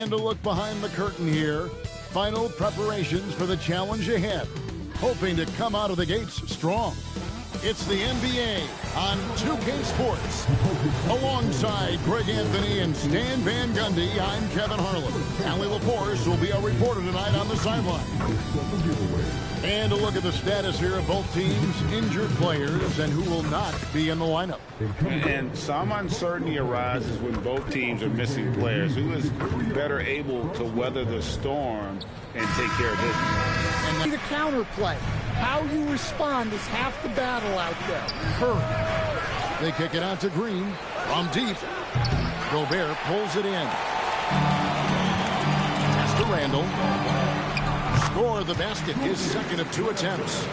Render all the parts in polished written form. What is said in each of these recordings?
And a look behind the curtain here. Final preparations for the challenge ahead. Hoping to come out of the gates strong. It's the NBA on 2K Sports. Alongside Greg Anthony and Stan Van Gundy, I'm Kevin Harlan. Allie LaForce will be our reporter tonight on the sideline. And a look at the status here of both teams' injured players and who will not be in the lineup. And some uncertainty arises when both teams are missing players. Who is better able to weather the storm and take care of business? And the counter play. How you respond is half the battle out there. Curry. They kick it out to Green from deep. Gobert pulls it in. Pass to Randall. Score the basket, his second of 2 attempts.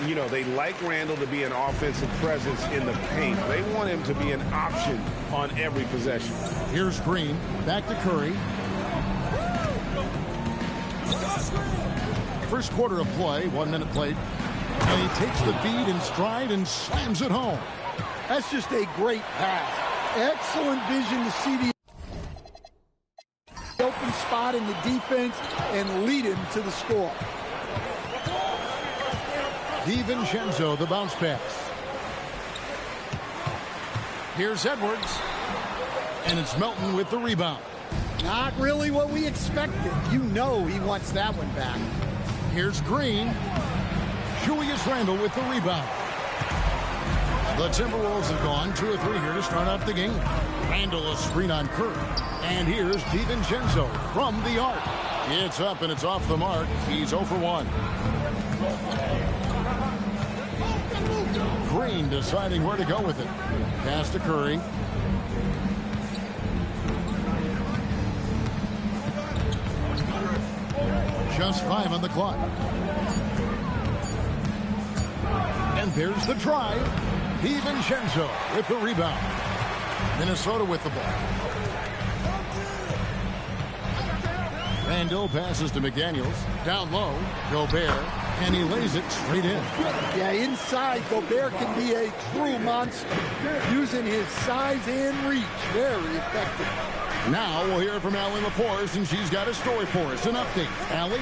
You know, they like Randall to be an offensive presence in the paint. They want him to be an option on every possession. Here's Green. Back to Curry. First quarter of play, 1 minute played. And he takes the feed in stride and slams it home. That's just a great pass. Excellent vision to see the open spot in the defense and lead him to the score. DiVincenzo, the bounce pass. Here's Edwards. And it's Melton with the rebound. Not really what we expected. You know he wants that one back. Here's Green. Julius Randle with the rebound. The Timberwolves have gone 2 of 3 here to start out the game. Randle a screen on Curry. And here's DiVincenzo from the arc. It's up and it's off the mark. He's 0 for 1. Green deciding where to go with it. Pass to Curry. Just 5 on the clock. And there's the drive. DiVincenzo with the rebound. Minnesota with the ball. Randall passes to McDaniels. Down low. Gobert. And he lays it straight in. Yeah, inside, Gobert can be a true monster. Using his size and reach. Very effective. Now we'll hear from Allie LaForce, and she's got a story for us. An update. Allie?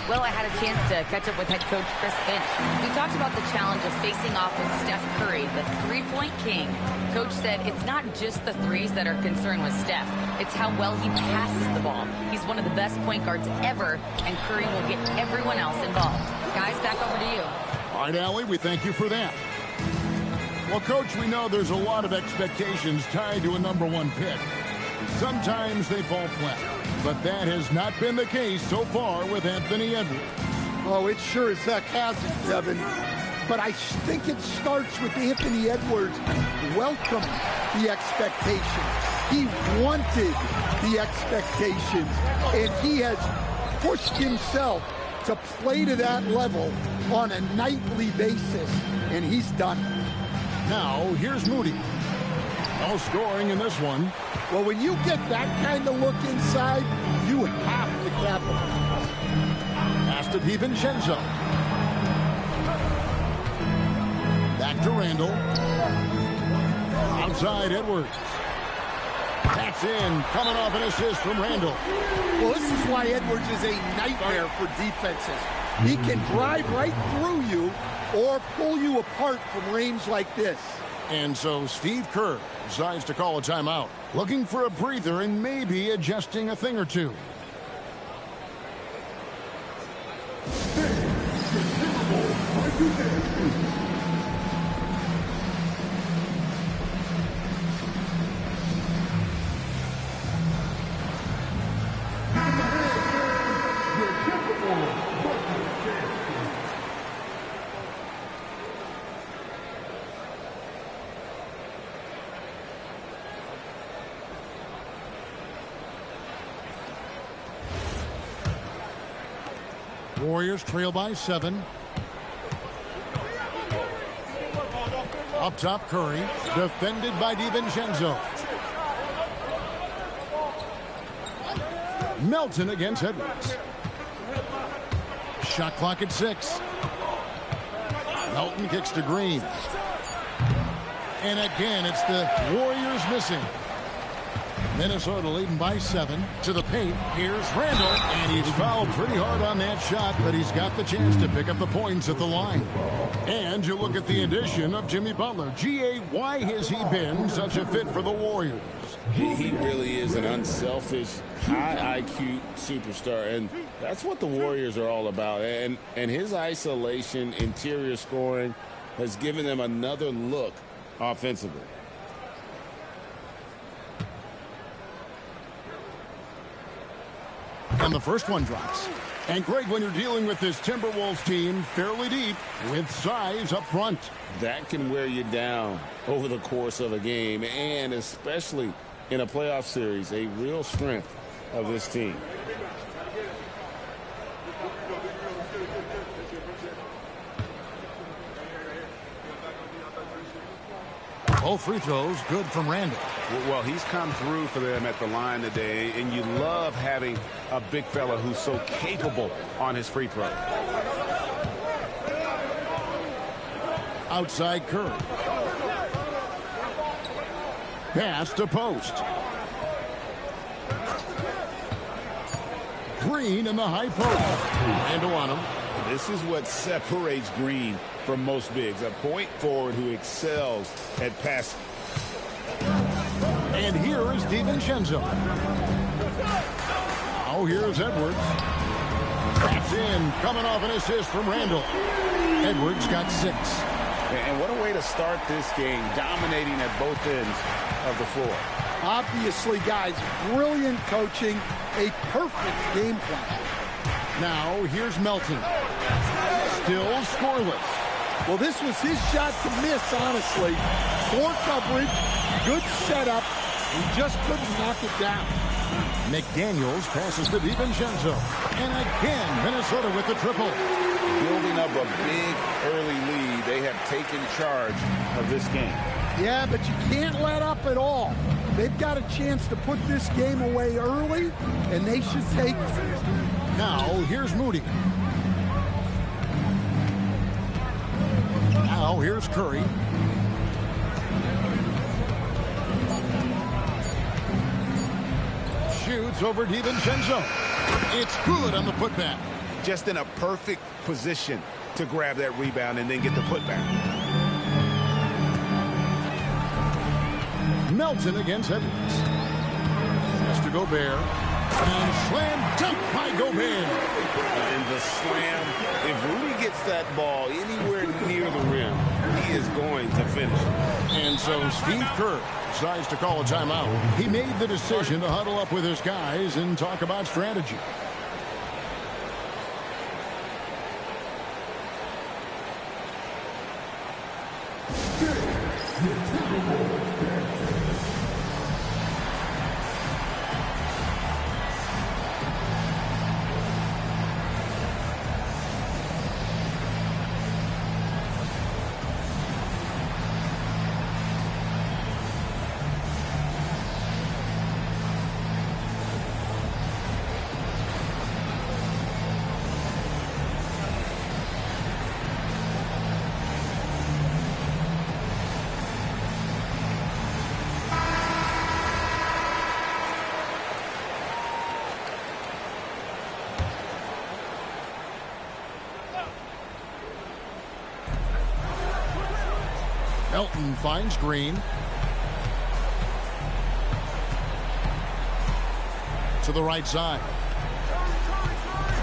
Well, I had a chance to catch up with head coach Chris Finch. We talked about the challenge of facing off with Steph Curry, the three-point king. Coach said it's not just the threes that are concerned with Steph. It's how well he passes the ball. He's one of the best point guards ever, and Curry will get everyone else involved. Guys, back over to you. All right, Allie, we thank you for that. Well, Coach, we know there's a lot of expectations tied to a #1 pick. Sometimes they fall flat, but that has not been the case so far with Anthony Edwards. Oh, it sure as heck hasn't, Kevin. But I think it starts with Anthony Edwards welcoming the expectations. He wanted the expectations, and he has pushed himself to play to that level on a nightly basis, and he's done it. Now, here's Moody. No scoring in this one. Well, when you get that kind of look inside, you have to capitalize. Pass to DiVincenzo. Back to Randall. Outside Edwards. That's in. Coming off an assist from Randall. Well, this is why Edwards is a nightmare for defenses. He can drive right through you or pull you apart from range like this. And so Steve Kerr decides to call a timeout, looking for a breather and maybe adjusting a thing or two. Warriors trail by 7. Up top, Curry, defended by DiVincenzo. Melton against Edwards. Shot clock at 6. Melton kicks to Green. And again, it's the Warriors missing. Minnesota leading by 7. To the paint. Here's Randall. And he's fouled pretty hard on that shot, but he's got the chance to pick up the points at the line. And you look at the addition of Jimmy Butler. G.A., why has he been such a fit for the Warriors? He really is an unselfish, high IQ superstar, and that's what the Warriors are all about. And his isolation, interior scoring has given them another look offensively. And the first one drops. And Greg, when you're dealing with this Timberwolves team fairly deep with size up front, that can wear you down over the course of a game, and especially in a playoff series, a real strength of this team. Both free throws good from Randall. Well, he's come through for them at the line today, and you love having a big fella who's so capable on his free throw. Outside Curry. Pass to post. Green in the high post. Randall on him. This is what separates Green from most bigs. A point forward who excels at passing. And here is DiVincenzo. Oh, here's Edwards. Traps in. Coming off an assist from Randall. Edwards got 6. And what a way to start this game, dominating at both ends of the floor. Obviously, guys, brilliant coaching, a perfect game plan. Now, here's Melton. Still scoreless. Well, this was his shot to miss, honestly. Poor coverage, good setup. He just couldn't knock it down. McDaniels passes to DiVincenzo. And again, Minnesota with the triple. Building up a big early lead, they have taken charge of this game. Yeah, but you can't let up at all. They've got a chance to put this game away early, and they should take it. Now, here's Moody. Now, here's Curry. Shoots over DiVincenzo. It's good on the putback. Just in a perfect position to grab that rebound and then get the putback. Melton against Edwards. Pass to Gobert. And slam dunk by Gobert. And the slam, if Rudy gets that ball anywhere near the rim, he is going to finish. And so Steve Kerr decides to call a timeout. He made the decision to huddle up with his guys and talk about strategy. Melton finds Green. To the right side.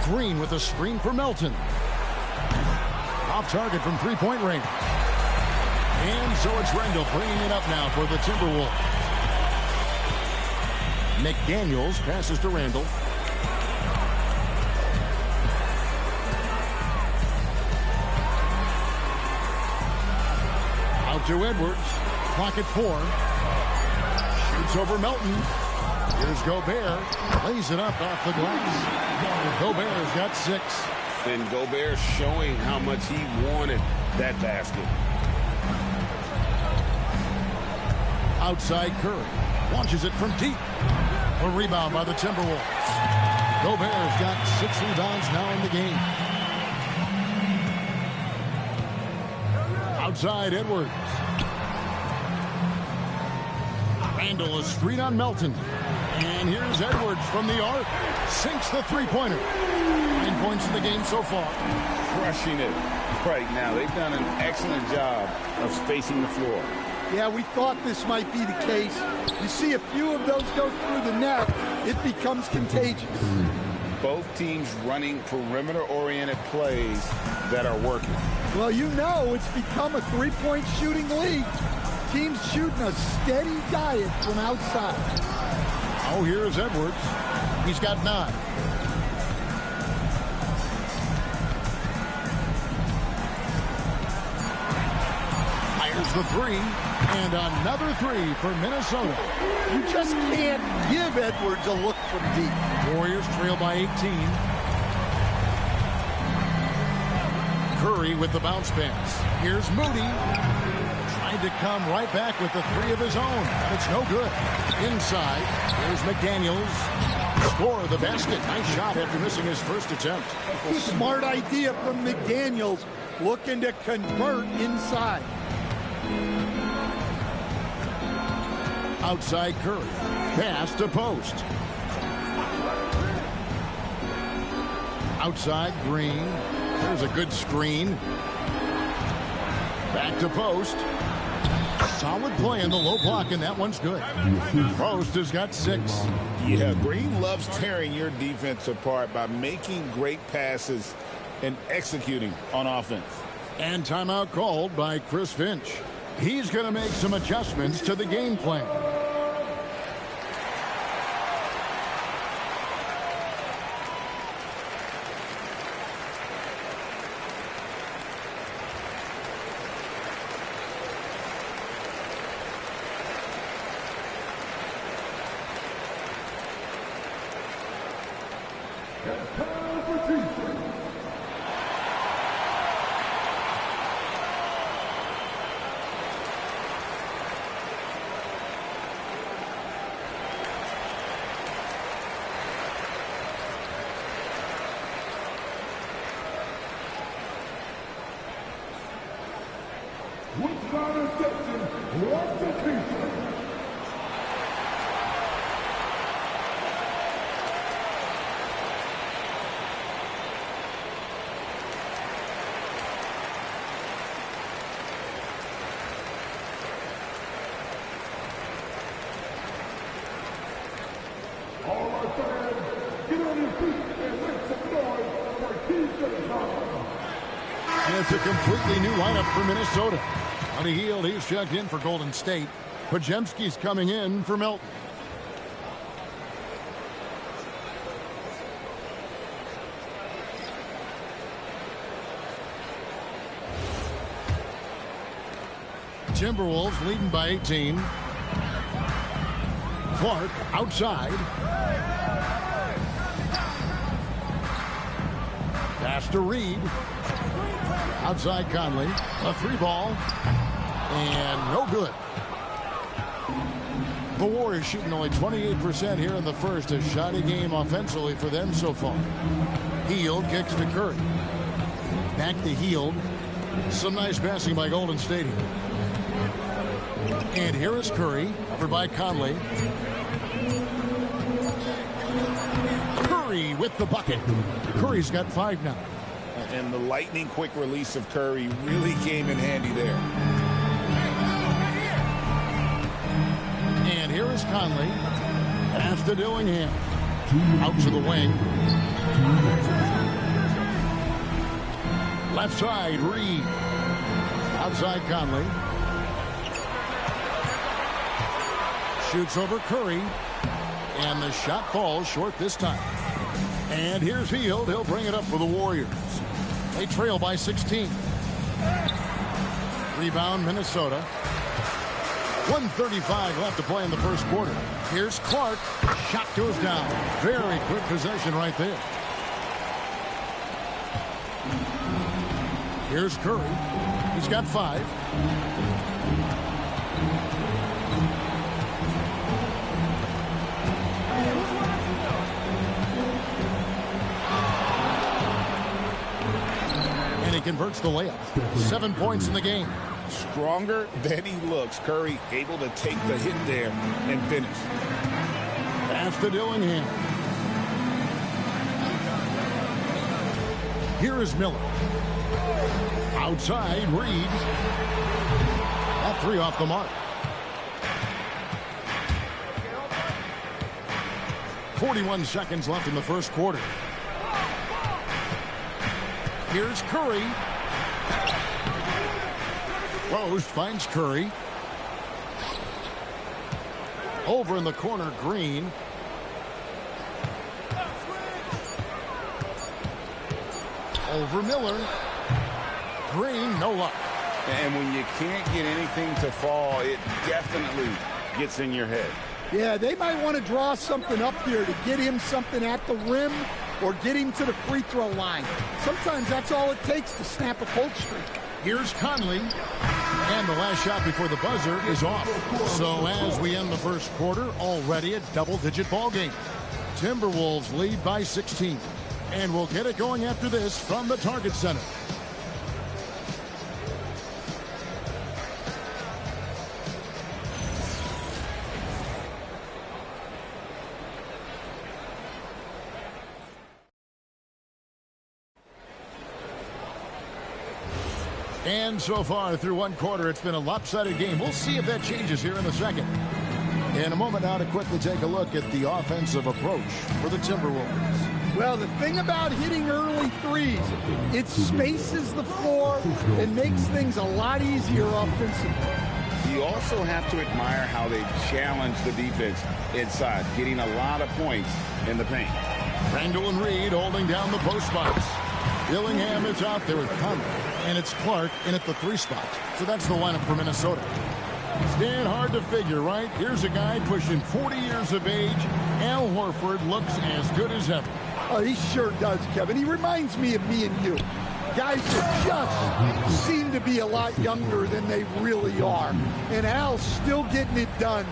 Green with a screen for Melton. Off target from three-point range. And so it's Randall bringing it up now for the Timberwolves. McDaniels passes to Randall. Out to Edwards. Clock at 4. Shoots over Melton. Here's Gobert. Lays it up off the glass. Gobert's got 6. And Gobert showing how much he wanted that basket. Outside Curry. Launches it from deep. A rebound by the Timberwolves. Gobert's got 6 rebounds now in the game. Outside Edwards. Randall a screen on Melton. And here's Edwards from the arc. Sinks the three-pointer. 9 points in the game so far. Crushing it right now. They've done an excellent job of spacing the floor. Yeah, we thought this might be the case. You see a few of those go through the net, it becomes contagious. Both teams running perimeter-oriented plays that are working. Well, you know it's become a three-point shooting league. Teams shooting a steady diet from outside. Oh, here's Edwards. He's got 9. Fires the 3. And another 3 for Minnesota. You just can't give Edwards a look from deep. Warriors trail by 18. Curry with the bounce pass. Here's Moody. Tried to come right back with the 3 of his own. It's no good. Inside, here's McDaniels. Score the basket. Nice shot after missing his first attempt. Smart idea from McDaniels, looking to convert inside. Outside Curry. Pass to post. Outside Green. There's a good screen. Back to post. Solid play in the low block, and that one's good. Post has got 6. Yeah, Green loves tearing your defense apart by making great passes and executing on offense. And timeout called by Chris Finch. He's going to make some adjustments to the game plan. And it's a completely new lineup for Minnesota. On the heel, he's checked in for Golden State. Pajemski's coming in for Melton. Timberwolves leading by 18. Clark outside. Pass to Reed. Outside Conley. A 3-ball. And no good. The Warriors shooting only 28% here in the first. A shoddy game offensively for them so far. Hield kicks to Curry. Back to Hield. Some nice passing by Golden State here. And here is Curry, covered by Conley. Curry with the bucket. Curry's got 5 now. And the lightning quick release of Curry really came in handy there. And here is Conley. Pass to Dillingham. Out to the wing. Left side, Reed. Outside Conley. Shoots over Curry. And the shot falls short this time. And here's Hield. He'll bring it up for the Warriors. They trail by 16. Rebound, Minnesota. 1:35 left to play in the first quarter. Here's Clark. Shot goes down. Very quick possession right there. Here's Curry. He's got 5. And he converts the layup. 7 points in the game. Stronger than he looks. Curry able to take the hit there and finish. Pass to Dillingham. Here is Miller. Outside, Reed. That three off the mark. 41 seconds left in the first quarter. Here's Curry. Rose finds Curry. Over in the corner, Green. Over Miller. Green, no luck. And when you can't get anything to fall, it definitely gets in your head. Yeah, they might want to draw something up here to get him something at the rim or get him to the free throw line. Sometimes that's all it takes to snap a cold streak. Here's Conley. And the last shot before the buzzer is off. So as we end the first quarter, already a double-digit ball game. Timberwolves lead by 16. And we'll get it going after this from the Target Center. And so far through one quarter, it's been a lopsided game. We'll see if that changes here in the second. In a moment now to quickly take a look at the offensive approach for the Timberwolves. Well, the thing about hitting early threes, it spaces the floor and makes things a lot easier offensively. You also have to admire how they've challenged the defense inside, getting a lot of points in the paint. Randall and Reed holding down the post spots. Dillingham is out there with Conley. And it's Clark in at the three spot. So that's the lineup for Minnesota. Stand hard to figure, right? Here's a guy pushing 40 years of age. Al Horford looks as good as ever. Oh, he sure does, Kevin. He reminds me of me and you. Guys that just seem to be a lot younger than they really are. And Al's still getting it done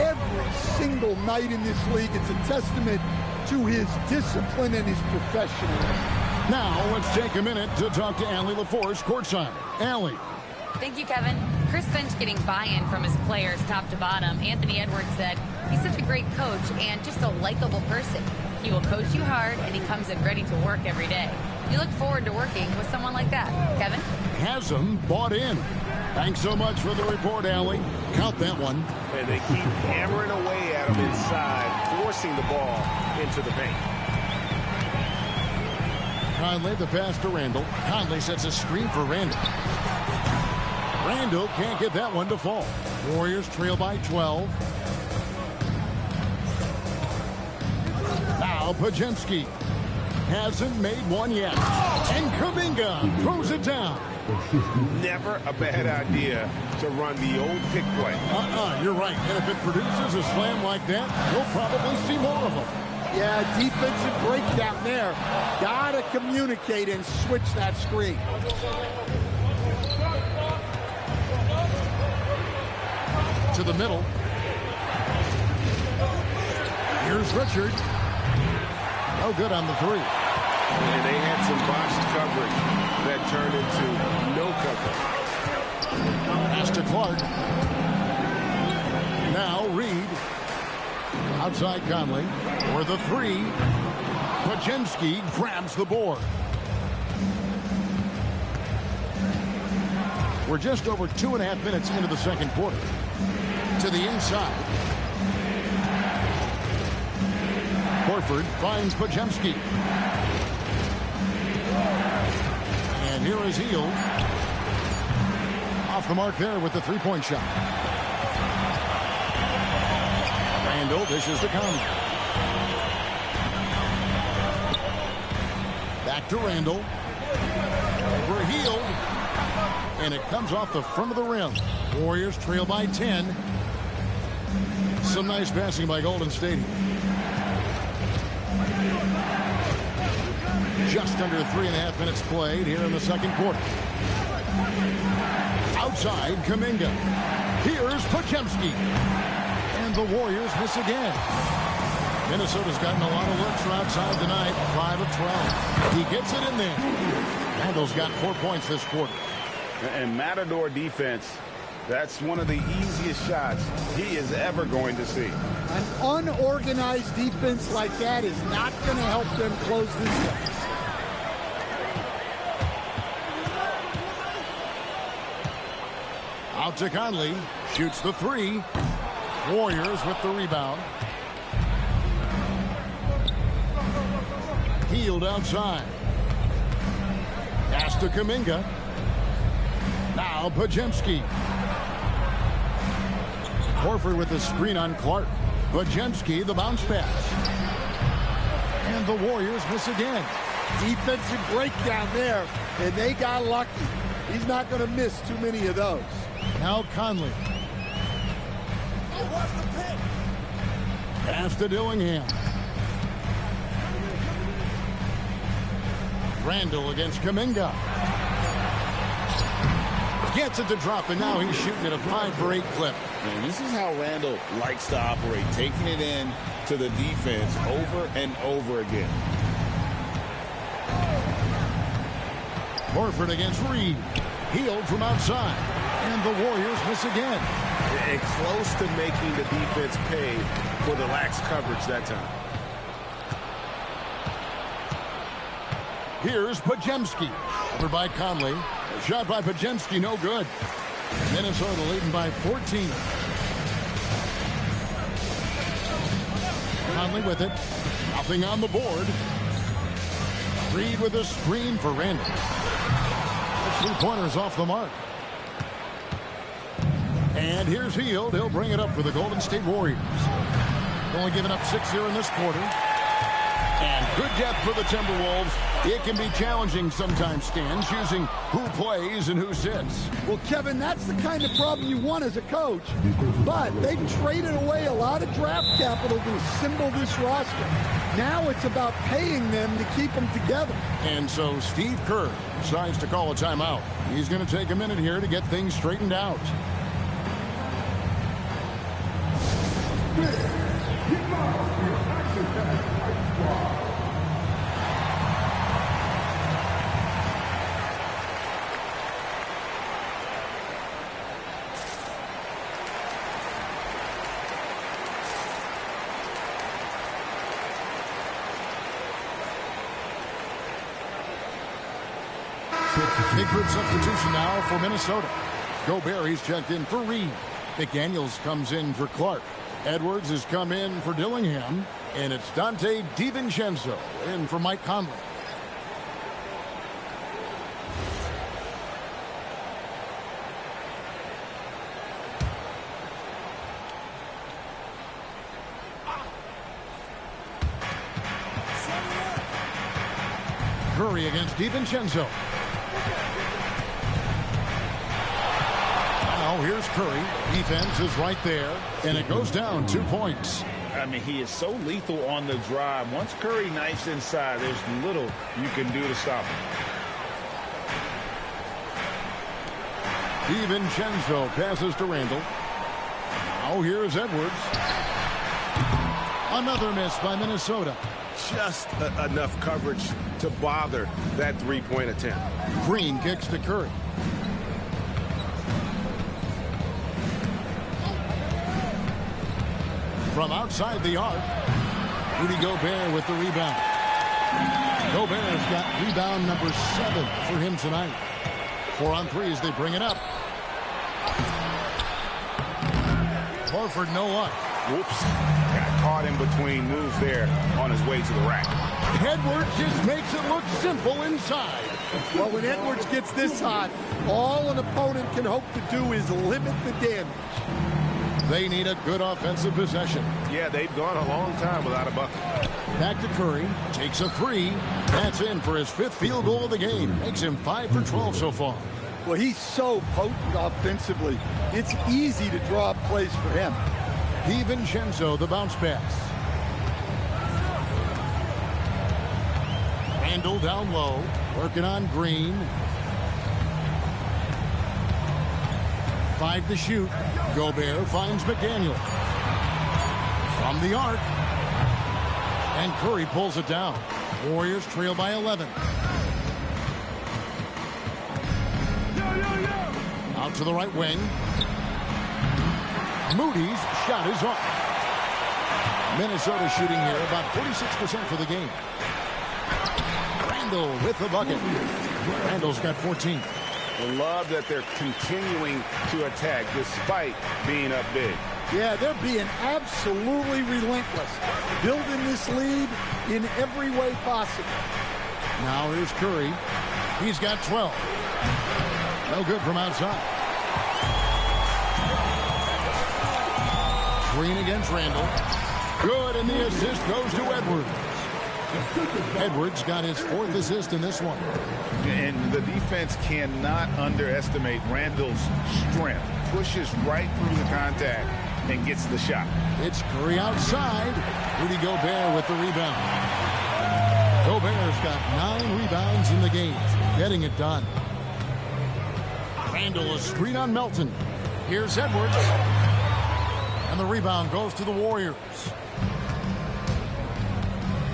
every single night in this league. It's a testament to his discipline and his professionalism. Now, let's take a minute to talk to Allie LaForce courtside. Allie. Thank you, Kevin. Chris Finch getting buy-in from his players top to bottom. Anthony Edwards said he's such a great coach and just a likable person. He will coach you hard, and he comes in ready to work every day. You look forward to working with someone like that. Kevin? Has him bought in. Thanks so much for the report, Allie. Count that one. And they keep hammering away at him inside, forcing the ball into the paint. Conley, the pass to Randall. Conley sets a screen for Randall. Randall can't get that one to fall. Warriors trail by 12. Now Pajemski hasn't made one yet. And Kuminga throws it down. Never a bad idea to run the old pick play. You're right. And if it produces a slam like that, you'll probably see more of them. Yeah, defensive breakdown there. Gotta communicate and switch that screen. To the middle. Here's Richard. No good on the three. And they had some botched coverage that turned into no coverage. Pass to Clark. Now Reed. Outside Conley. For the three. Pajemski grabs the board. We're just over 2.5 minutes into the second quarter. To the inside. Horford finds Pajemski. And here is Hield. Off the mark there with the three-point shot. Randall dishes to Conley. Back to Randall. For Hield. And it comes off the front of the rim. Warriors trail by 10. Some nice passing by Golden State. Just under 3.5 minutes played here in the second quarter. Outside, Kuminga. Here's Pajemski. And the Warriors miss again. Minnesota's gotten a lot of looks from outside tonight. 5 of 12. He gets it in there. Randall's got 4 points this quarter. And Matador defense, that's one of the easiest shots he is ever going to see. An unorganized defense like that is not going to help them close this deficit. Out to Conley. Shoots the three. Warriors with the rebound. Healed outside. Pass to Kuminga. Now Podziemski. Horford with the screen on Clark. Podziemski, the bounce pass. And the Warriors miss again. Defensive breakdown there, and they got lucky. He's not going to miss too many of those. Now Conley. Pass to Dillingham. Randall against Kuminga. Gets it to drop, and now he's shooting at a 5-for-8 clip. And this is how Randall likes to operate, taking it in to the defense over and over again. Horford against Reed. Healed from outside. And the Warriors miss again. And close to making the defense pay for the lax coverage that time. Here's Podziemski. Over by Conley. A shot by Podziemski, no good. Minnesota leading by 14. Conley with it. Nothing on the board. Reed with a screen for Randall. The three-pointers off the mark. And here's Hield. He'll bring it up for the Golden State Warriors. Only giving up 6 here in this quarter. And good depth for the Timberwolves. It can be challenging sometimes, Stan, choosing who plays and who sits. Well, Kevin, that's the kind of problem you want as a coach. But they've traded away a lot of draft capital to assemble this roster. Now it's about paying them to keep them together. And so Steve Kerr decides to call a timeout. He's going to take a minute here to get things straightened out. Big group substitution now for Minnesota. Gobert, he's checked in for Reed. McDaniels comes in for Clark. Edwards has come in for Dillingham. And it's Dante DiVincenzo in for Mike Conley. Curry against DiVincenzo. Now here's Curry. Defense is right there, and it goes down 2 points. I mean, he is so lethal on the drive. Once Curry knifes inside, there's little you can do to stop him. DiVincenzo passes to Randall. Now here's Edwards. Another miss by Minnesota. Just enough coverage to bother that three-point attempt. Green kicks to Curry. From outside the arc, Rudy Gobert with the rebound. Gobert's got rebound number 7 for him tonight. 4 on 3 as they bring it up. Horford, no luck. Whoops. Got caught in between moves there on his way to the rack. Edwards just makes it look simple inside. Well, when Edwards gets this hot, all an opponent can hope to do is limit the damage. They need a good offensive possession. Yeah, they've gone a long time without a bucket. Back to Curry. Takes a 3. That's in for his 5th field goal of the game. Makes him 5 for 12 so far. Well, he's so potent offensively. It's easy to draw up plays for him. DiVincenzo, the bounce pass. Randall down low. Working on Green. 5 to shoot. Gobert finds McDaniel. From the arc. And Curry pulls it down. Warriors trail by 11. Out to the right wing. Moody's shot is off. Minnesota shooting here about 46% for the game. Randall with the bucket. Randall's got 14. I love that they're continuing to attack despite being up big. Yeah, they're being absolutely relentless, building this lead in every way possible. Now here's Curry. He's got 12. No good from outside. Green against Randall. Good, and the assist goes to Edwards. Edwards got his 4th assist in this one. And the defense cannot underestimate Randall's strength. Pushes right through the contact and gets the shot. It's Curry outside. Rudy Gobert with the rebound. Gobert's got 9 rebounds in the game, getting it done. Randall a screen on Melton. Here's Edwards. And the rebound goes to the Warriors.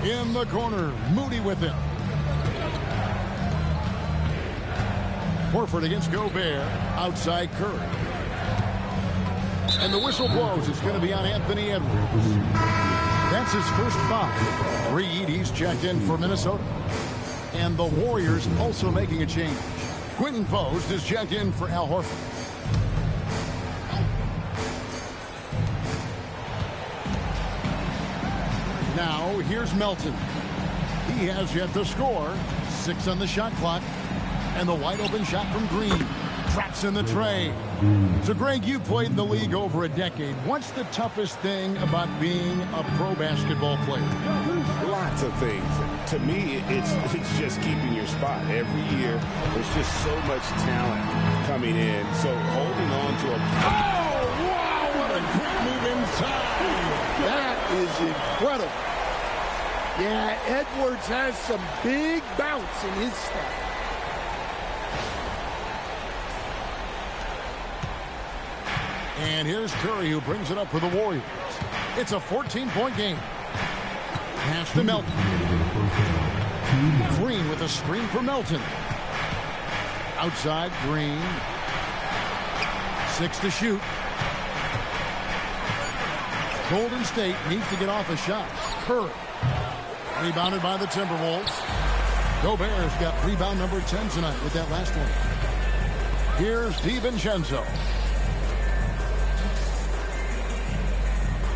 In the corner, Moody with him. Horford against Gobert. Outside Curry. And the whistle blows. It's going to be on Anthony Edwards. That's his first foul. Reed, he's checked in for Minnesota. And the Warriors also making a change. Quentin Post is checked in for Al Horford. Now, here's Melton. He has yet to score. 6 on the shot clock. And the wide open shot from Green. Traps in the tray. So, Greg, you played in the league over a decade. What's the toughest thing about being a pro basketball player? Lots of things. To me, it's just keeping your spot. Every year, there's just so much talent coming in. So, holding on to a... Oh, wow, what a quick move inside. That is incredible. Yeah, Edwards has some big bounce in his step. And here's Curry, who brings it up for the Warriors. It's a 14-point game. Pass to Melton. Green with a screen for Melton. Outside, Green. 6 to shoot. Golden State needs to get off a shot. Curry. Rebounded by the Timberwolves. Gobert's got rebound number 10 tonight with that last one. Here's DiVincenzo.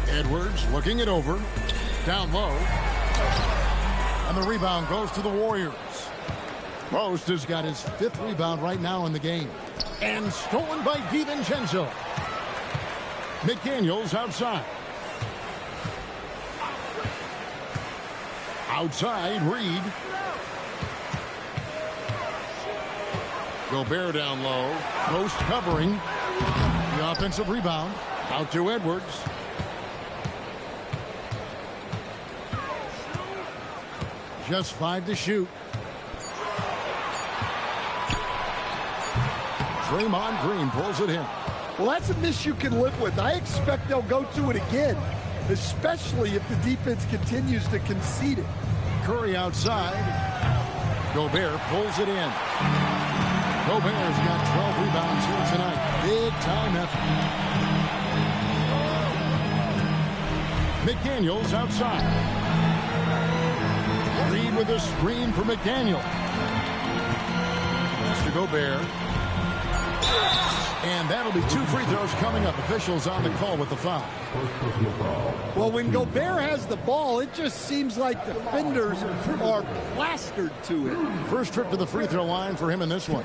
Edwards looking it over. Down low. And the rebound goes to the Warriors. Post has got his 5th rebound right now in the game. And stolen by DiVincenzo. McDaniels outside. Outside, Reed. Gobert down low. Post covering. The offensive rebound. Out to Edwards. Just 5 to shoot. Draymond Green pulls it in. Well, that's a miss you can live with. I expect they'll go to it again, especially if the defense continues to concede it. Curry outside. Gobert pulls it in. Gobert's got 12 rebounds here tonight. Big time effort. McDaniels outside. Reed with a screen for McDaniel. Mr. Gobert. And that'll be 2 free throws coming up. Officials on the call with the foul. Well, when Gobert has the ball, it just seems like defenders are plastered to it. First trip to the free throw line for him in this one.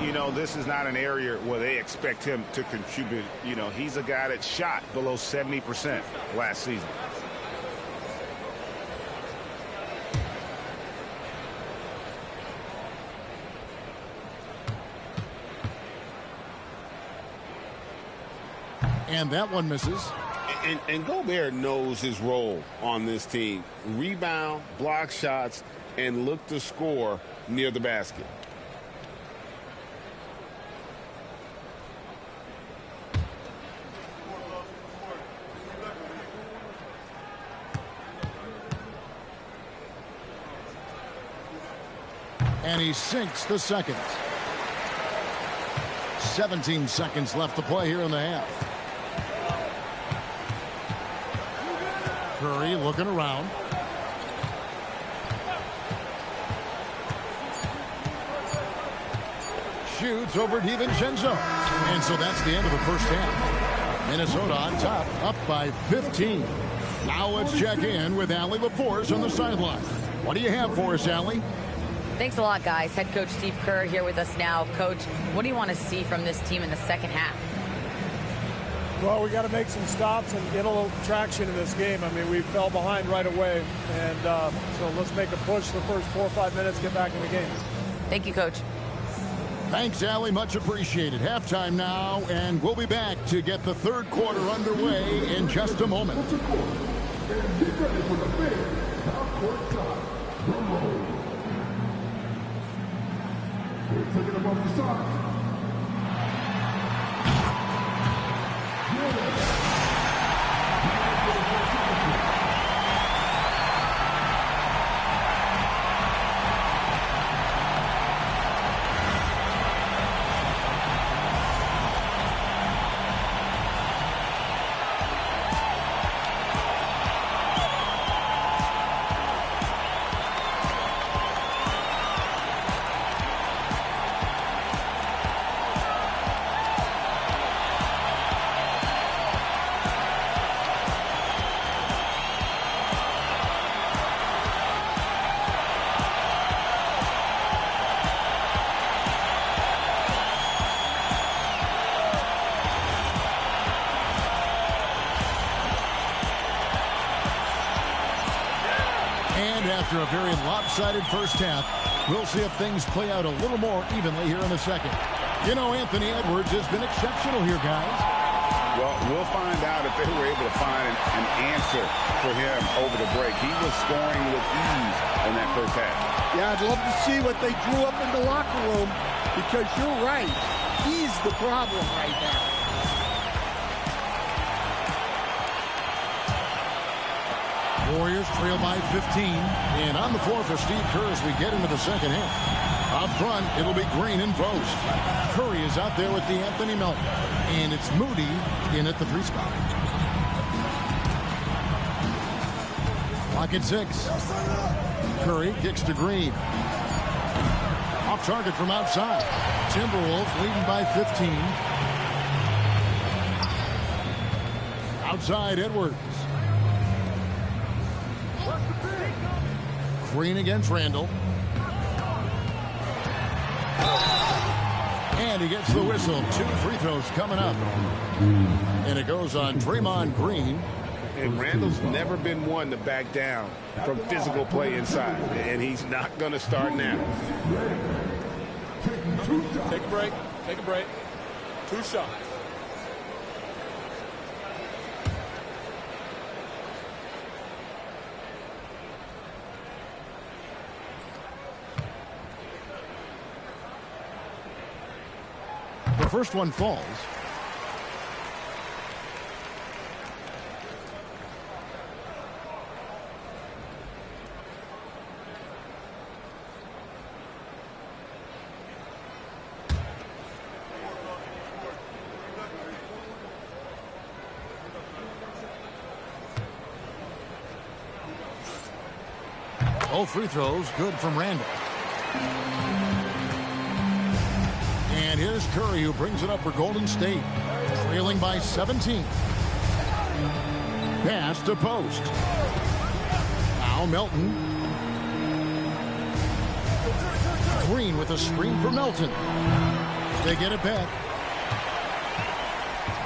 You know, this is not an area where they expect him to contribute. You know, he's a guy that shot below 70% last season. And that one misses. And Gobert knows his role on this team. Rebound, block shots, and look to score near the basket. And he sinks the second. 17 seconds left to play here in the half. Curry looking around. Shoots over DiVincenzo. And so that's the end of the first half. Minnesota on top, up by 15. Now let's check in with Allie LaForce on the sideline. What do you have for us, Allie? Thanks a lot, guys. Head coach Steve Kerr here with us now. Coach, what do you want to see from this team in the second half? Well, we got to make some stops and get a little traction in this game. I mean, we fell behind right away. And so let's make a push the first 4 or 5 minutes, get back in the game. Thank you, Coach. Thanks, Allie. Much appreciated. Halftime now, and we'll be back to get the third quarter underway in just a moment. Taking them off the side. After a very lopsided first half, we'll see if things play out a little more evenly here in the second. You know, Anthony Edwards has been exceptional here, guys. Well, we'll find out if they were able to find an answer for him over the break. He was scoring with ease in that first half. Yeah, I'd love to see what they drew up in the locker room, because you're right. He's the problem right now. Warriors trail by 15. And on the floor for Steve Kerr as we get into the second half. Up front, it'll be Green in post. Curry is out there with the Anthony Melton. And it's Moody in at the 3 spot. Clock at 6. Curry kicks to Green. Off target from outside. Timberwolves leading by 15. Outside, Edwards. Green against Randall. And he gets the whistle. 2 free throws coming up. And it goes on Draymond Green. And Randall's never been one to back down from physical play inside. And he's not going to start now. Take a break. Take a break. 2 shots. The first one falls. All free throws good from Randall. And here's Curry, who brings it up for Golden State, trailing by 17. Pass to post. Now Melton. Green with a screen for Melton. They get it back.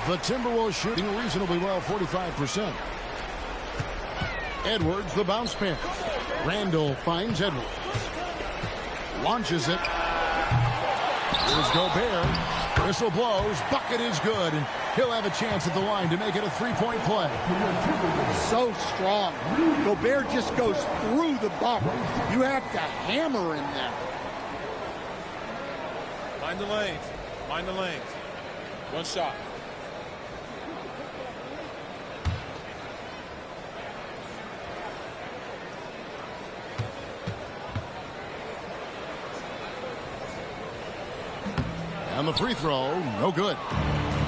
The Timberwolves shooting reasonably well, 45%. Edwards, the bounce pass. Randall finds Edwards. Launches it. Here's Gobert. Whistle blows. Bucket is good. And he'll have a chance at the line to make it a 3-point play. So strong. Gobert just goes through the bump. You have to hammer in there. Mind the lanes. Mind the lanes. 1 shot. And the free throw, no good.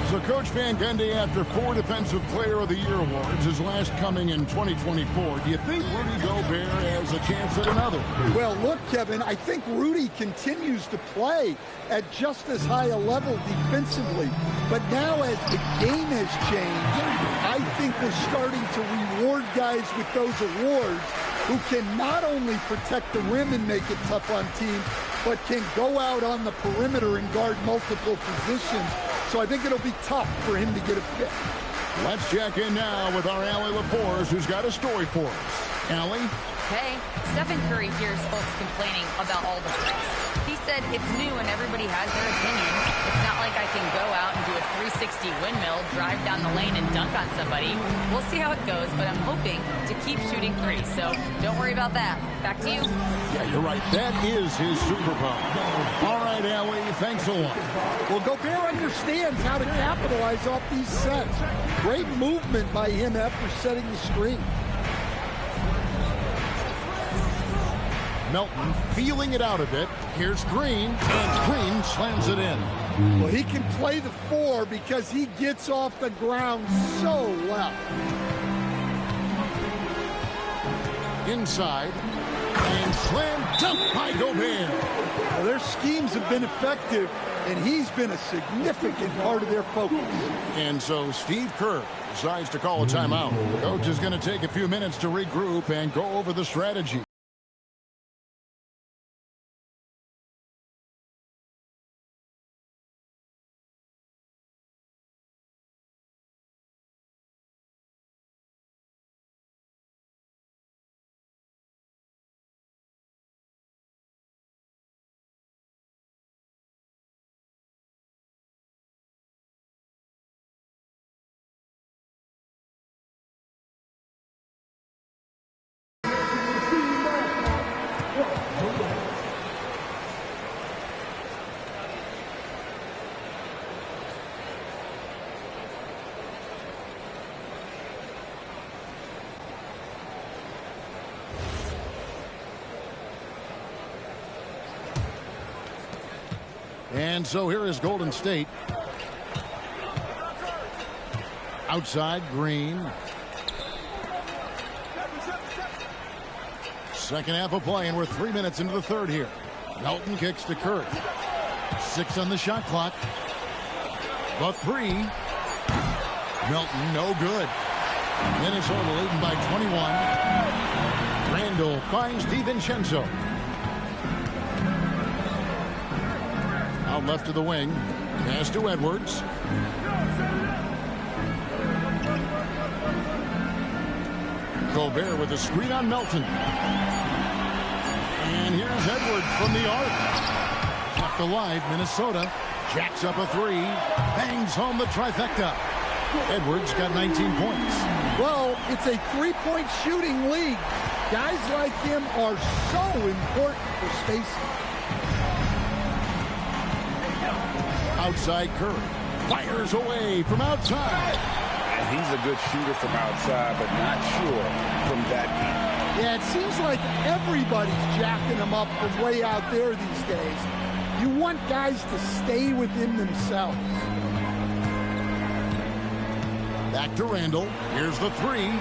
So Coach Van Gundy, after 4 Defensive Player of the Year awards, his last coming in 2024, do you think Rudy Gobert has a chance at another? Well, look, Kevin, I think Rudy continues to play at just as high a level defensively. But now as the game has changed, I think we're starting to reward guys with those awards who can not only protect the rim and make it tough on teams, but can go out on the perimeter and guard multiple positions. So I think it'll be tough for him to get a fit. Let's check in now with our Allie LaForce, who's got a story for us. Allie? Hey, Stephen Curry hears folks complaining about all the things. He said it's new and everybody has their opinion. It's not like I can go out and do a 360 windmill, drive down the lane, and dunk on somebody. We'll see how it goes, but I'm hoping to keep shooting threes, so don't worry about that. Back to you. Yeah, you're right. That is his superpower. All right, Allie, thanks a lot. Well, Gobert understands how to capitalize off these sets. Great movement by him after setting the screen. Melton feeling it out a bit. Here's Green, and Green slams it in. Well, he can play the 4 because he gets off the ground so well. Inside, and slam dunk by Gobert. Well, their schemes have been effective, and he's been a significant part of their focus. And so Steve Kerr decides to call a timeout. Coach is going to take a few minutes to regroup and go over the strategy. And so here is Golden State. Outside, Green. Second half of play, and we're 3 minutes into the third here. Melton kicks to Curry. 6 on the shot clock. The 3. Melton, no good. Minnesota leading by 21. Randall finds DiVincenzo. Out left to the wing. Pass to Edwards. Gobert with a screen on Melton. And here's Edwards from the arc. Kept alive, Minnesota. Jacks up a 3. Bangs home the trifecta. Edwards got 19 points. Well, it's a 3-point shooting league. Guys like him are so important for spacing. Outside Curry. Fires away from outside. And he's a good shooter from outside, but not sure from that deep. Yeah, it seems like everybody's jacking him up from way out there these days. You want guys to stay within themselves. Back to Randall. Here's the 3.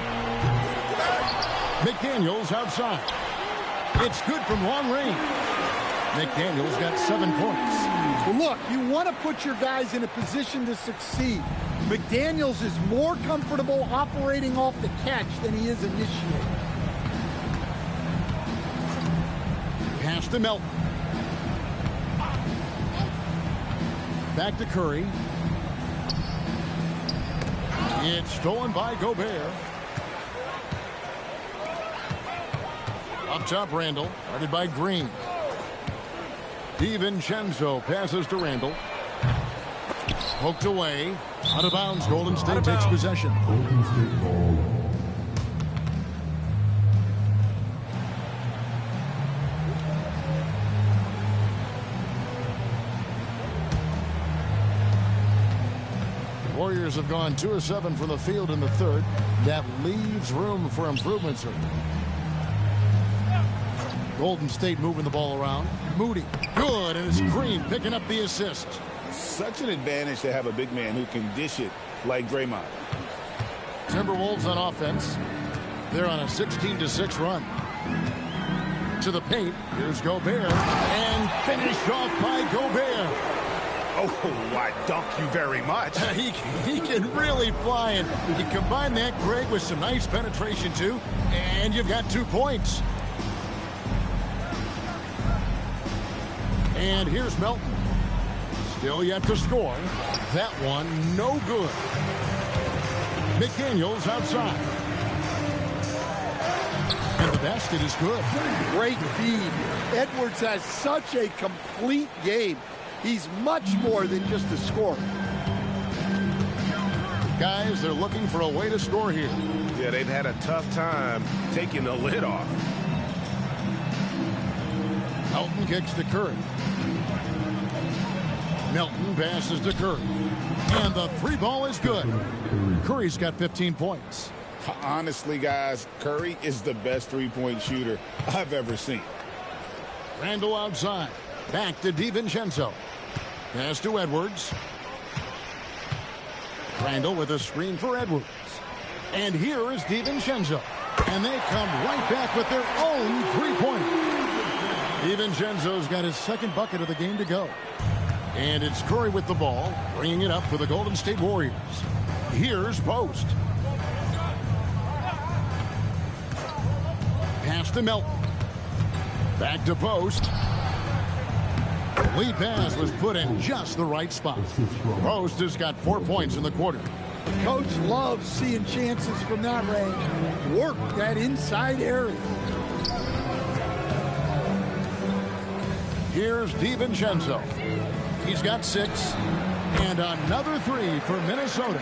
McDaniels outside. It's good from long range. McDaniels got 7 points. Well, look, you want to put your guys in a position to succeed. McDaniels is more comfortable operating off the catch than he is initiating. Pass to Melton. Back to Curry. It's stolen by Gobert. Up top, Randall. Guarded by Green. DiVincenzo passes to Randall. Poked away. Out of bounds. Golden State takes possession. Golden State ball. Warriors have gone 2 of 7 from the field in the third. That leaves room for improvement, sir. Golden State moving the ball around. Moody, good, and it's Green picking up the assist. such an advantage to have a big man who can dish it like Draymond. Timberwolves on offense. They're on a 16-6 run. To the paint. Here's Gobert. And finished off by Gobert. Oh, I dunk you very much. He can really fly. And you combine that, Greg, with some nice penetration, too. And you've got 2 points. And here's Melton. Still yet to score. That one, no good. McDaniels outside. And the basket is good. Great feed. Edwards has such a complete game. He's much more than just a scorer. Guys, they're looking for a way to score here. Yeah, they've had a tough time taking the lid off. Melton kicks to Curry. Melton passes to Curry. And the 3 ball is good. Curry's got 15 points. Honestly, guys, Curry is the best three-point shooter I've ever seen. Randall outside. Back to DiVincenzo. Pass to Edwards. Randall with a screen for Edwards. And here is DiVincenzo. And they come right back with their own three-pointer. DiVincenzo's got his second bucket of the game to go. And it's Curry with the ball, bringing it up for the Golden State Warriors. Here's Post. Pass to Melton. Back to Post. The lead pass was put in just the right spot. Post has got 4 points in the quarter. The coach loves seeing chances from that range. Work that inside area. Here's DiVincenzo. He's got 6. And another 3 for Minnesota.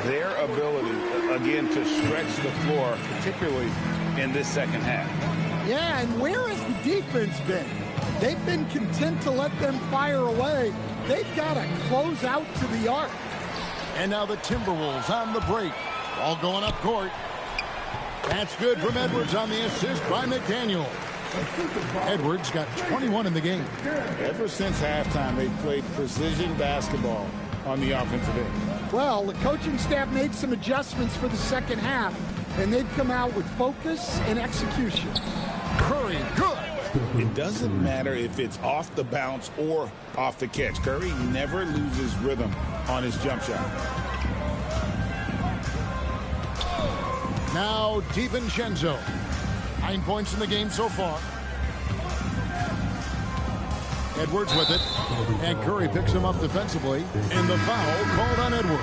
Their ability, again, to stretch the floor, particularly in this second half. Yeah, and where has the defense been? They've been content to let them fire away. They've got to close out to the arc. And now the Timberwolves on the break. Ball going up court. That's good from Edwards on the assist by McDaniel. Edwards got 21 in the game. Ever since halftime, they've played precision basketball on the offensive end. Well, the coaching staff made some adjustments for the second half, and they've come out with focus and execution. Curry, good. It doesn't matter if it's off the bounce or off the catch. Curry never loses rhythm on his jump shot. Now DiVincenzo. 9 points in the game so far. Edwards with it. And Curry picks him up defensively. And the foul called on Edwards.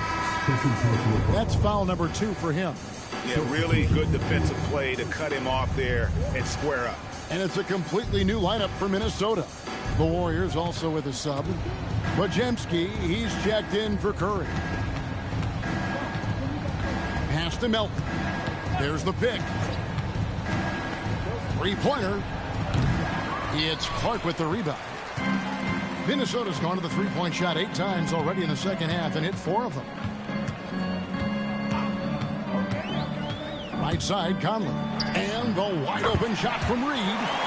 That's foul number 2 for him. Yeah, really good defensive play to cut him off there and square up. And it's a completely new lineup for Minnesota. The Warriors also with a sub. Podziemski, he's checked in for Curry. Pass to Melton. There's the pick. Three-pointer. It's Clark with the rebound. Minnesota's gone to the three-point shot 8 times already in the second half and hit 4 of them. Right side, Conley. And the wide-open shot from Reed.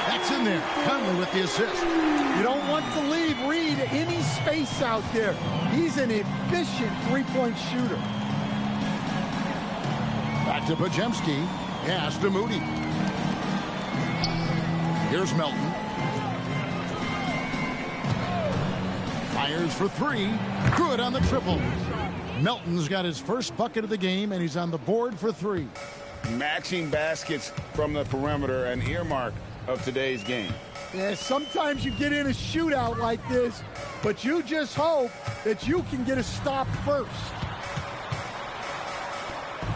That's in there. Conley with the assist. You don't want to leave Reed any space out there. He's an efficient three-point shooter. Back to Podziemski. Pass to Moody. Here's Melton. Fires for 3. Good on the triple. Melton's got his first bucket of the game, and he's on the board for 3. Matching baskets from the perimeter, an earmark of today's game. Yeah, sometimes you get in a shootout like this, but you just hope that you can get a stop first.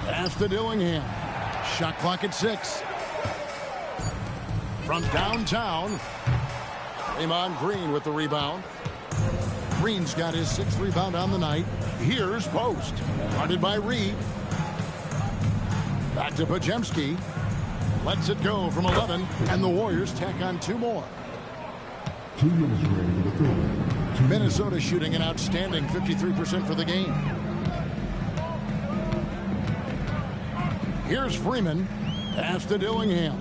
Pass to Dillingham. Shot clock at 6. From downtown, Draymond Green with the rebound. Green's got his 6th rebound on the night. Here's Post. Guarded by Reed. Back to Podziemski. Lets it go from 11, and the Warriors tack on 2 more. 2 minutes remaining in the third. Minnesota shooting an outstanding 53% for the game. Here's Freeman. Pass to Dillingham.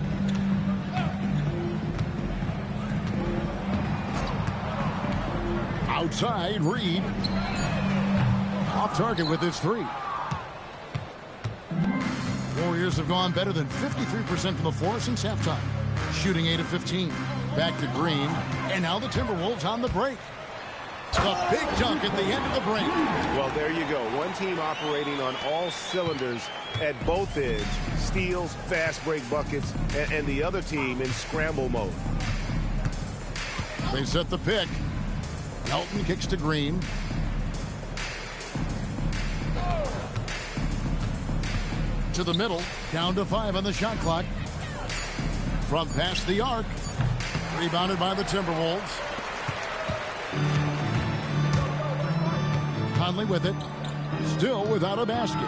Outside, Reed. Off target with his three. Warriors have gone better than 53% from the floor since halftime. Shooting 8 of 15. Back to Green. And now the Timberwolves on the break. A big dunk at the end of the break. Well, there you go. One team operating on all cylinders at both ends. Steals, fast break buckets, and the other team in scramble mode. They set the pick. Melton kicks to Green. To the middle. Down to 5 on the shot clock. From past the arc. Rebounded by the Timberwolves. Conley with it. Still without a basket.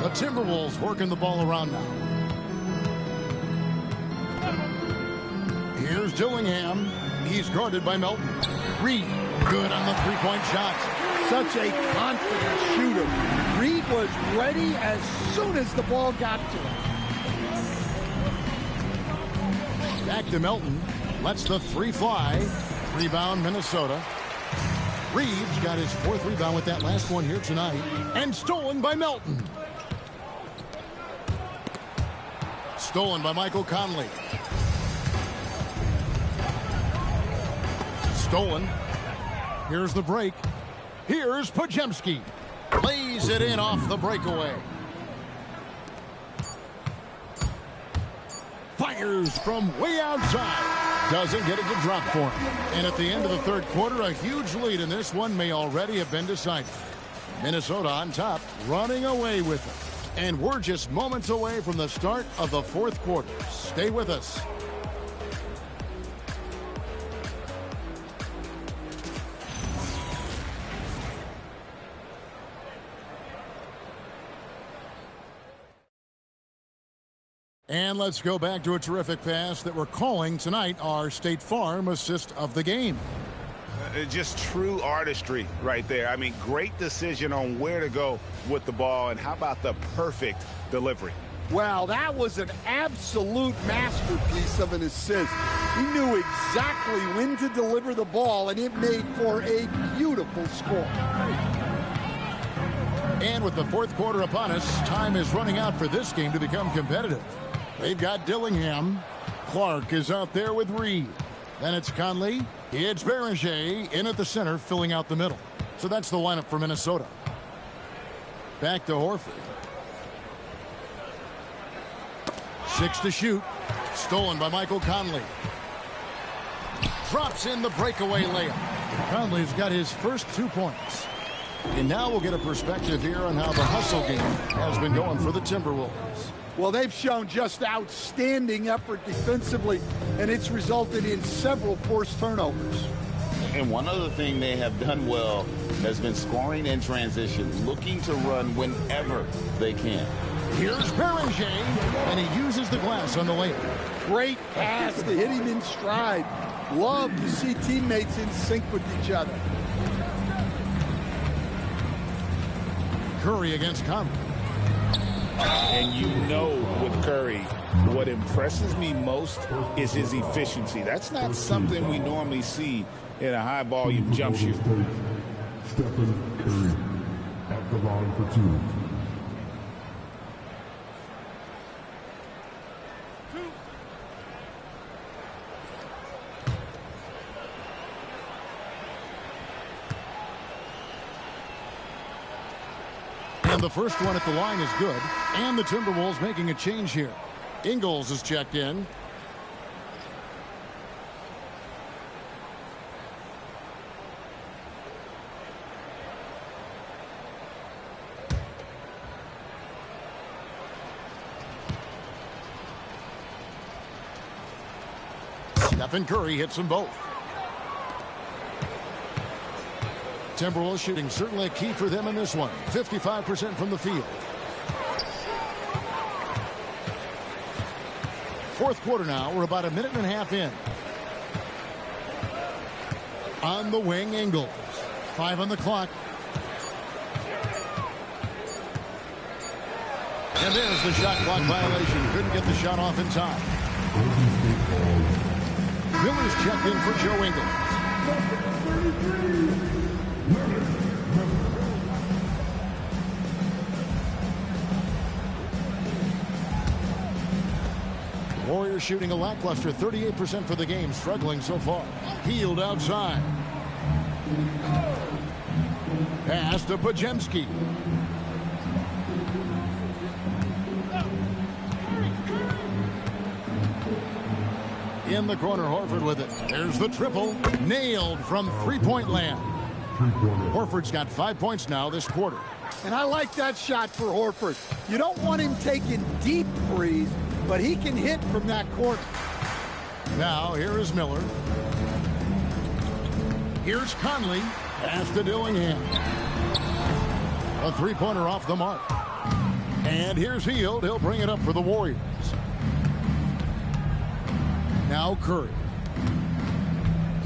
The Timberwolves working the ball around now. Here's Dillingham. He's guarded by Melton. Reed, good on the three-point shot. Such a confident shooter. Reed was ready as soon as the ball got to him. Back to Melton. Lets the three fly. Rebound, Minnesota. Reeves got his 4th rebound with that last one here tonight. And stolen by Melton. Stolen by Michael Conley. Stolen. Here's the break. Here's Podziemski. Lays it in off the breakaway. Fires from way outside. Doesn't get it to drop for him. And at the end of the third quarter, a huge lead in this one may already have been decided. Minnesota on top, running away with it. And we're just moments away from the start of the fourth quarter. Stay with us. And let's go back to a terrific pass that we're calling tonight our State Farm assist of the game. Just true artistry right there. I mean, great decision on where to go with the ball, and how about the perfect delivery? Well, that was an absolute masterpiece of an assist. He knew exactly when to deliver the ball, and it made for a beautiful score. And with the fourth quarter upon us, time is running out for this game to become competitive. They've got Dillingham. Clark is out there with Reed. Then it's Conley. It's Beringer in at the center, filling out the middle. So that's the lineup for Minnesota. Back to Horford. 6 to shoot. Stolen by Michael Conley. Drops in the breakaway layup. Conley's got his first 2 points. And now we'll get a perspective here on how the hustle game has been going for the Timberwolves. Well, they've shown just outstanding effort defensively, and it's resulted in several forced turnovers. And one other thing they have done well has been scoring in transition, looking to run whenever they can. Here's Beringer, and he uses the glass on the layup. Great pass to hit him in stride. Love to see teammates in sync with each other. Curry against Conley. And you know with Curry, what impresses me most is his efficiency. That's not something we normally see in a high-volume jump shoot. Stephen Curry at the line for 2. And the first one at the line is good. And the Timberwolves making a change here. Ingles is checked in. Stephen Curry hits them both. Timberwolves shooting certainly a key for them in this one. 55% from the field. Fourth quarter now. We're about a minute and a half in. On the wing, Ingles. 5 on the clock. And there's the shot clock violation. Couldn't get the shot off in time. Miller's checked in for Joe Ingles. Warriors shooting a lackluster 38% for the game, struggling so far. Hield outside. Pass to Pajemski. In the corner, Horford with it. There's the triple. Nailed from three-point land. Horford's got 5 points now this quarter. And I like that shot for Horford. You don't want him taking deep threes, but he can hit from that corner. Now, here is Miller. Here's Conley. Pass to Dillingham. A three-pointer off the mark. And here's Hield. He'll bring it up for the Warriors. Now Curry.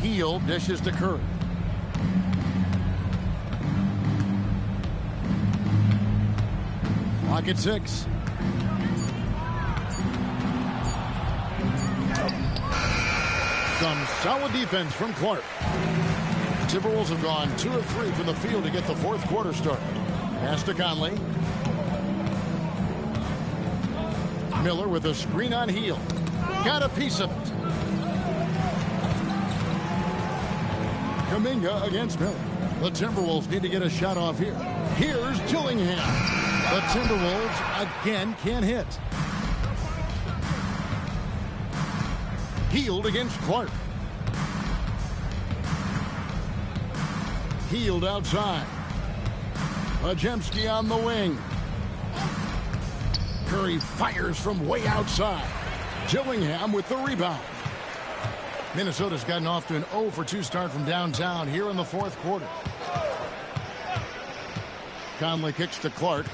Hield dishes to Curry. Clock at 6. Some solid defense from Clark. Timberwolves have gone 2 of 3 from the field to get the fourth quarter started. Pass to Conley. Miller with a screen on Hield. Got a piece of it. Kuminga against Miller. The Timberwolves need to get a shot off here. Here's Dillingham. The Timberwolves again can't hit. Hield against Clark. Hield outside. Pajemski on the wing. Curry fires from way outside. Dillingham with the rebound. Minnesota's gotten off to an 0 for 2 start from downtown here in the fourth quarter. Conley kicks to Clark.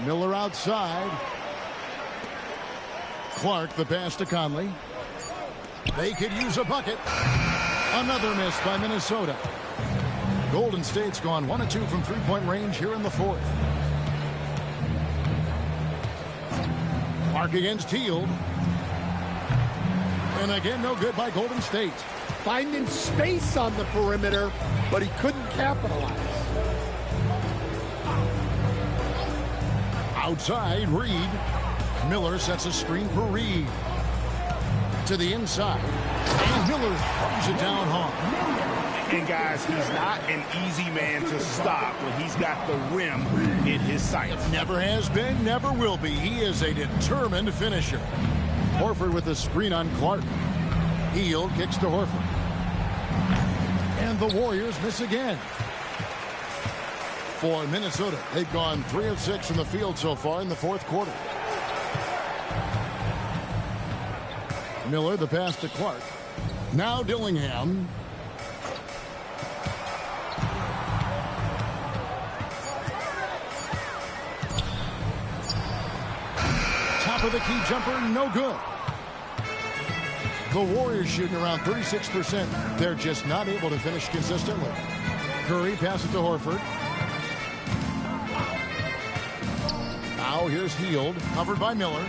Miller outside. Clark the pass to Conley. They could use a bucket. Another miss by Minnesota. Golden State's gone 1 of 2 from three-point range here in the fourth. Clark against Hield. And again, no good by Golden State. Finding space on the perimeter, but he couldn't capitalize. Outside, Reed. Miller sets a screen for Reed. To the inside. And Miller throws it down hard. And guys, he's not an easy man to stop when he's got the rim in his sights. Never has been, never will be. He is a determined finisher. Horford with a screen on Clark. Hield kicks to Horford. And the Warriors miss again. For Minnesota, they've gone 3 of 6 from the field so far in the fourth quarter. Miller, the pass to Clark. Now Dillingham. Top of the key jumper, no good. The Warriors shooting around 36%. They're just not able to finish consistently. Curry passes to Horford. Now here's Hield, covered by Miller.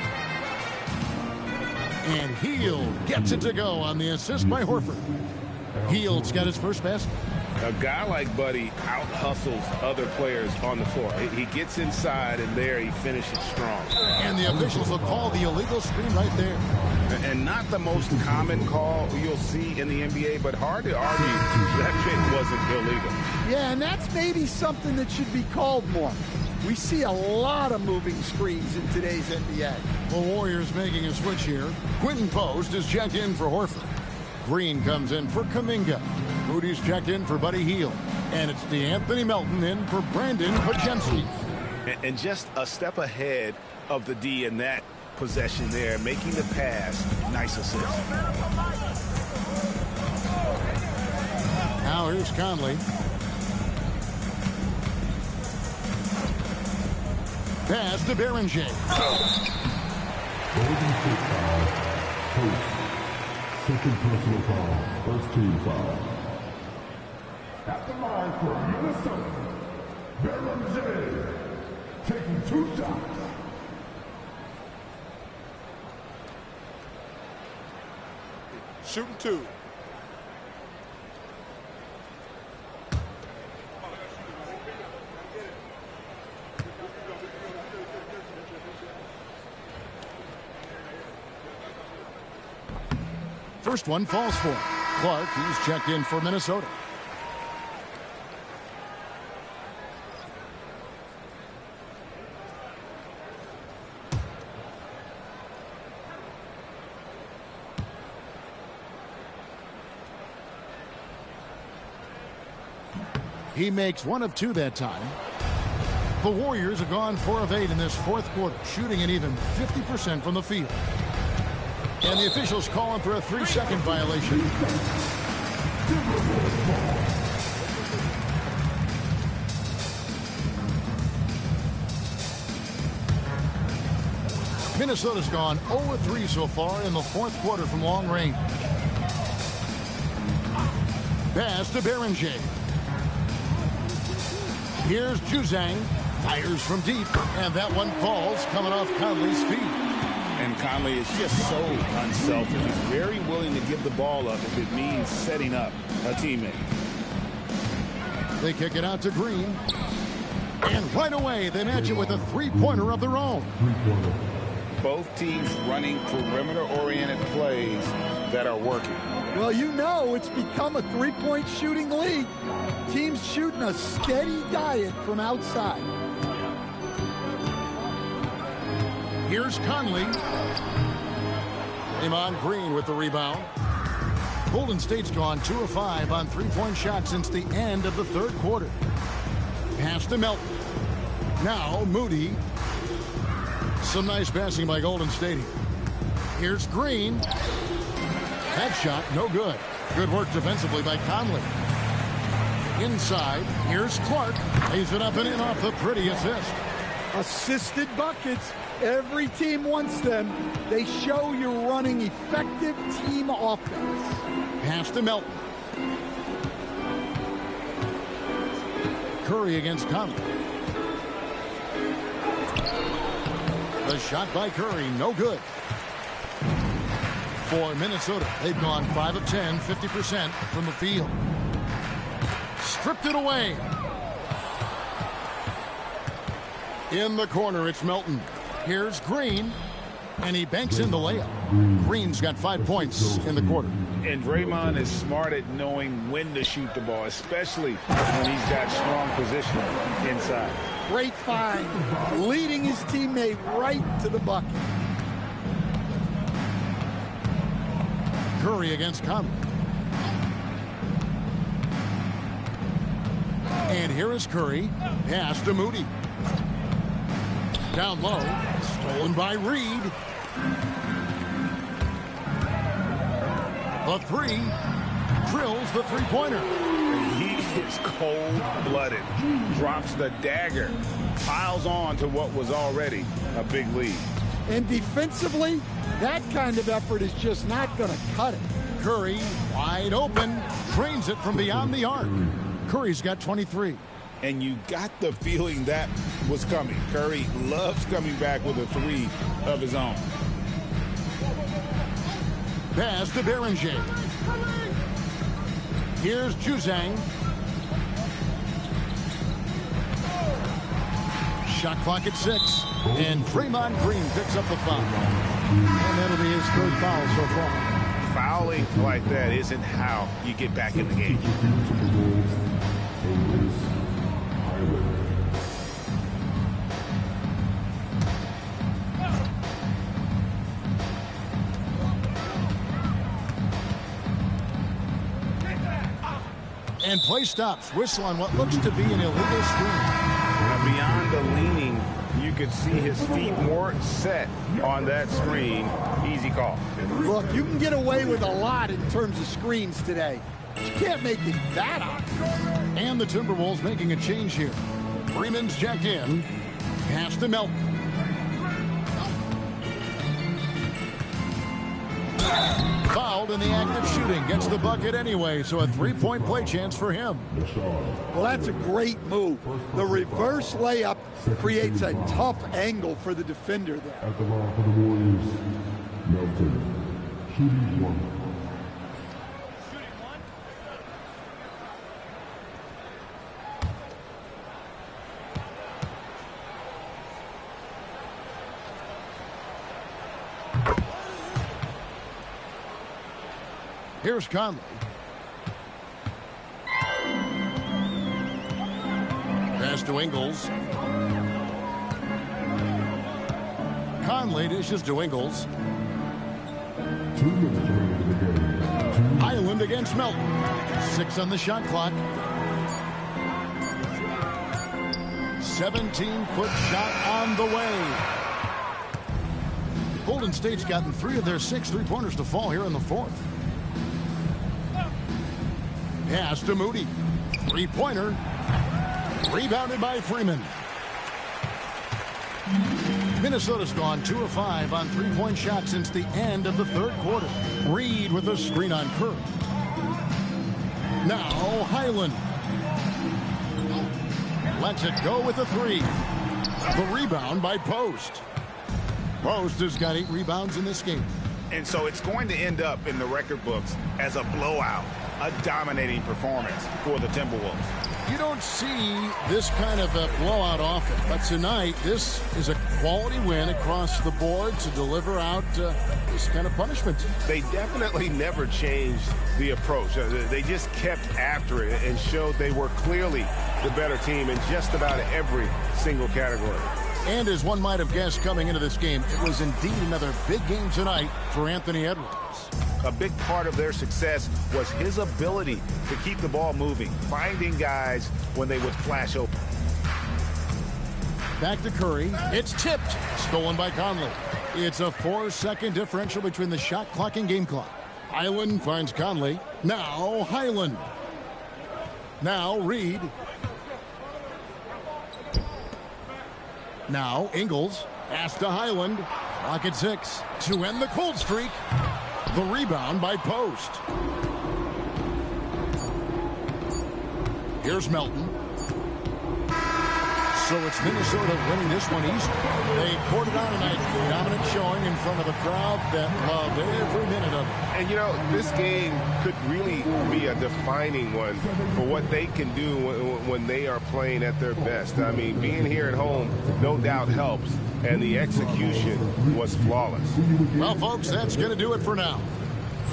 And Hield gets it to go on the assist by Horford. Hield's got his first basket. A guy like Buddy out-hustles other players on the floor. He gets inside, and there he finishes strong. And the officials will call the illegal screen right there. And not the most common call you'll see in the NBA, but hard to argue that pick wasn't illegal. Yeah, and that's maybe something that should be called more. We see a lot of moving screens in today's NBA. The Warriors making a switch here. Quinton Post is checked in for Horford. Green comes in for Kuminga. Moody's checked in for Buddy Hield. And it's DeAnthony Melton in for Brandon Pajemski. And just a step ahead of the D in that possession there, making the pass. Nice assist. Now here's Conley. Pass to Berenger. Golden State foul. Post. Second personal foul. First team foul. At the line for Minnesota, Berenger taking 2 shots. Shooting 2. First one falls for him. Clark, he's checked in for Minnesota. He makes 1 of 2 that time. The Warriors have gone 4 of 8 in this fourth quarter, shooting an even 50% from the field. And the officials calling for a 3-second violation. Minnesota's gone 0-3 so far in the fourth quarter from long range. Pass to Berenger. Here's Juzang. Fires from deep. And that one falls coming off Conley's feet. And Conley is just so unselfish. He's very willing to give the ball up if it means setting up a teammate. They kick it out to Green. And right away, they match it with a three-pointer of their own. Both teams running perimeter-oriented plays that are working. Well, you know it's become a three-point shooting league. Teams shooting a steady diet from outside. Here's Conley. Draymond Green with the rebound. Golden State's gone 2 of 5 on three-point shots since the end of the third quarter. Pass to Melton. Now Moody. Some nice passing by Golden State here. Here's Green. That shot, no good. Good work defensively by Conley. Inside, here's Clark. Lays it up and in off the pretty assist. Assisted buckets. Every team wants them. They show you're running effective team offense. Pass to Melton. Curry against Conley. The shot by Curry, no good. For Minnesota, they've gone 5 of 10, 50% from the field. Stripped it away. In the corner, it's Melton. Here's Green, and he banks in the layup. Green's got 5 points in the quarter. And Draymond is smart at knowing when to shoot the ball, especially when he's got strong positioning inside. Great find, leading his teammate right to the bucket. Curry against Conley. And here is Curry. Pass to Moody. Down low. Stolen by Reed. The three. Drills the three-pointer. He is cold-blooded. Drops the dagger. Piles on to what was already a big lead. And defensively, that kind of effort is just not going to cut it. Curry wide open. Drains it from beyond the arc. Curry's got 23. And you got the feeling that was coming. Curry loves coming back with a three of his own. Pass to Berenger. Here's Juzang. Shot clock at 6. And Draymond Green picks up the foul. And that'll be his third foul so far. Fouling like that isn't how you get back in the game. And play stops. Whistle on what looks to be an illegal screen. Now, beyond the leaning, you could see his feet more set on that screen. Easy call. Look, you can get away with a lot in terms of screens today. You can't make it that obvious. And the Timberwolves making a change here. Freeman's checked in. Pass to Melton. Fouled in the act of shooting. Gets the bucket anyway, so a three-point play chance for him. Well, that's a great move. The reverse layup creates a tough angle for the defender there. At the line for the Warriors, Melton, shooting 1. Here's Conley. Pass to Ingles. Conley dishes to Ingles. 2 minutes remaining in the game. Highland against Melton. 6 on the shot clock. 17-foot shot on the way. Golden State's gotten 3 of their 6 3-pointers to fall here in the fourth. Pass to Moody. 3-pointer. Rebounded by Freeman. Minnesota's gone 2 of 5 on 3-point shots since the end of the third quarter. Reed with a screen on Curry. Now Highland. Lets it go with a 3. The rebound by Post. Post has got 8 rebounds in this game. And so it's going to end up in the record books as a blowout, a dominating performance for the Timberwolves. You don't see this kind of a blowout often, but tonight this is a quality win across the board to deliver out this kind of punishment. They definitely never changed the approach. They just kept after it and showed they were clearly the better team in just about every single category. And as one might have guessed coming into this game, it was indeed another big game tonight for Anthony Edwards. A big part of their success was his ability to keep the ball moving, finding guys when they would flash open. Back to Curry. It's tipped. Stolen by Conley. It's a 4-second differential between the shot clock and game clock. Highland finds Conley. Now Highland. Now Reed. Now Ingles. Pass to Highland. Clock at 6 to end the cold streak. The rebound by Post. Here's Melton. So it's Minnesota winning this one easy. They poured it on tonight. Dominant showing in front of a crowd that loved every minute of it. And, you know, this game could really be a defining one for what they can do when they are playing at their best. I mean, being here at home no doubt helps, and the execution was flawless. Well, folks, that's going to do it for now.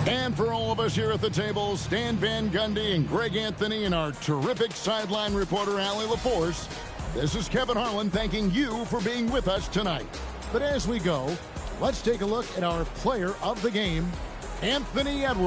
And for all of us here at the table, Stan Van Gundy and Greg Anthony and our terrific sideline reporter, Allie LaForce, this is Kevin Harlan thanking you for being with us tonight. But as we go, let's take a look at our player of the game, Anthony Edwards.